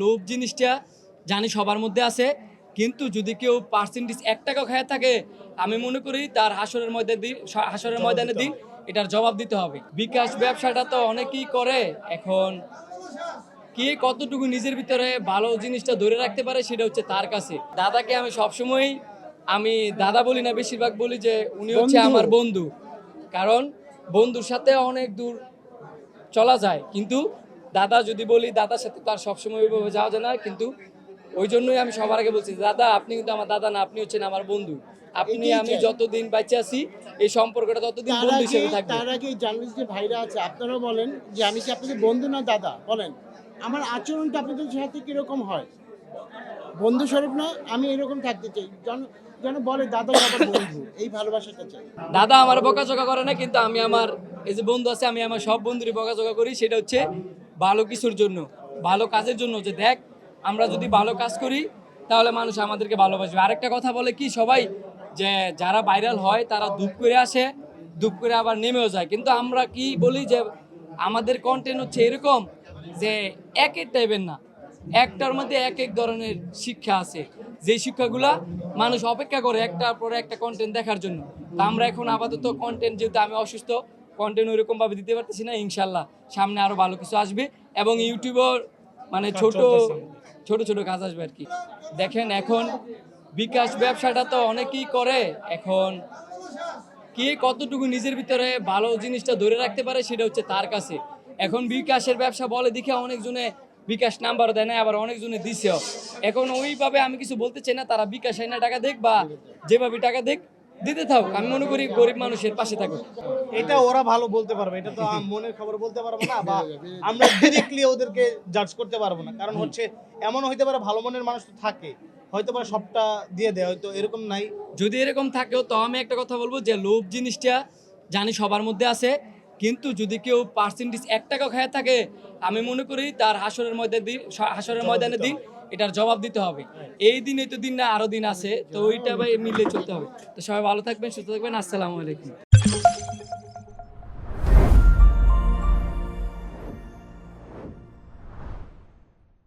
লোভ জিনিসটা জানি সবার মধ্যে আছে, কিন্তু যদি কেউ পার্সেন্টেজ 1 টাকাও খায় থাকে, আমি মনে করি তার হাসরের ময়দানে দিন এটার জবাব দিতে হবে। বিকাশ ব্যবসাটা তো অনেকেই করে, এখন কে কতটুকু নিজের ভিতরে ভালো জিনিসটা ধরে রাখতে পারে সেটা হচ্ছে তার কাছে। দাদাকে আমি সবসময় দাদা বলি না, বেশিরভাগ বলি যে উনি হচ্ছে আমার বন্ধু। কারণ বন্ধুর সাথে অনেক দূর চলা যায়, কিন্তু দাদা যদি বলি দাদার সাথে তো আর সবসময় ওইভাবে যাওয়া যায় না। কিন্তু ওই জন্যই আমি সবার আগে বলছি, দাদা আপনি কিন্তু আমার দাদা না, আপনি হচ্ছেন আমার বন্ধু। আপনি আমি যতদিন বেঁচে আছি এই সম্পর্কটা ততদিন বন্ধু হিসেবে থাকবে। তার আগে জার্নালিস্ট যে ভাইরা আছে আপনারাও বলেন যে আমি কি আপনাদের বন্ধু না দাদা বলেন, আমার আচরণটা আপনাদের সাথে কিরকম হয়? বন্ধু স্বরূপ না, আমি এরকম থাকতে চাই যেন যেন বলে দাদা আমার বন্ধু, এই ভালোবাসাটা চাই। দাদা আমার বকাঝকা করে না, কিন্তু আমি আমার এই যে বন্ধু আছে, আমি আমার সব বন্ধুরই বকাঝকা করি। সেটা হচ্ছে ভালো কিছুর জন্য, ভালো কাজের জন্য, যে দেখ আমরা যদি ভালো কাজ করি তাহলে মানুষ আমাদেরকে ভালোবাসবে। আরেকটা কথা বলে কি সবাই, যে যারা ভাইরাল হয় তারা ধূপ করে আসে, ধূপ করে আবার নেমেও যায়। কিন্তু আমরা কি বলি যে আমাদের কন্টেন্ট হচ্ছে এরকম যে এক এক টাইপের না, একটার মধ্যে এক এক ধরনের শিক্ষা আছে, যে শিক্ষাগুলা মানুষ অপেক্ষা করে একটার পরে একটা কন্টেন্ট দেখার জন্য। তো আমরা এখন আপাতত কন্টেন্ট, যেহেতু আমি অসুস্থ, কন্টেন্ট ওইরকম ভাবে দিতে পারতেছি না। ইনশাল্লাহ সামনে আরো ভালো কিছু আসবে, এবং ইউটিউবের মানে ছোট ছোট কাজ আসবে আর কি। দেখেন এখন বিকাশ ব্যবসাটা তো অনেকেই করে, এখন কে কতটুকু নিজের ভিতরে ভালো জিনিসটা ধরে রাখতে পারে সেটা হচ্ছে তার কাছে। এখন বিকাশের ব্যবসা বলে দেখে অনেকজনে বিকাশ নাম্বার দেয় না, আবার অনেকজনে দিছেও। এখন ওইভাবে আমি কিছু বলতে চাই না, তারা বিকাশ আইনা টাকা দেখ বা যেভাবে টাকা দেখ দিতে থাক। আমি মনে করি গরিব মানুষের পাশে থাকুক। এটা ওরা ভালো বলতে পারবে, এটা তো মনের খবর বলতে পারবো না, বা আমরা ডিরেক্টলি ওদেরকে জাজ করতে পারবো না। কারণ হচ্ছে এমন হইতে পারে ভালো মনের মানুষ তো থাকে, হয়তো বা সবটা দিয়ে দেয়, হয়তো এরকম নাই। যদি এরকম থাকেও তো আমি একটা কথা বলবো যে লোভ জিনিসটা জানি সবার মধ্যে আছে, কিন্তু যদি কেউ পার্সেন্টেজ 1 টাকাও খায় থাকে, আমি মনে করি তার হাসরের ময়দানে দিন এটার জবাব দিতে হবে। এই দিনে তো দিন না, আরো দিন আছে, তো ওইটা ভাই মিলে চলতে হবে। তো সবাই ভালো থাকবেন, সুস্থ থাকবেন। আসসালামু আলাইকুম।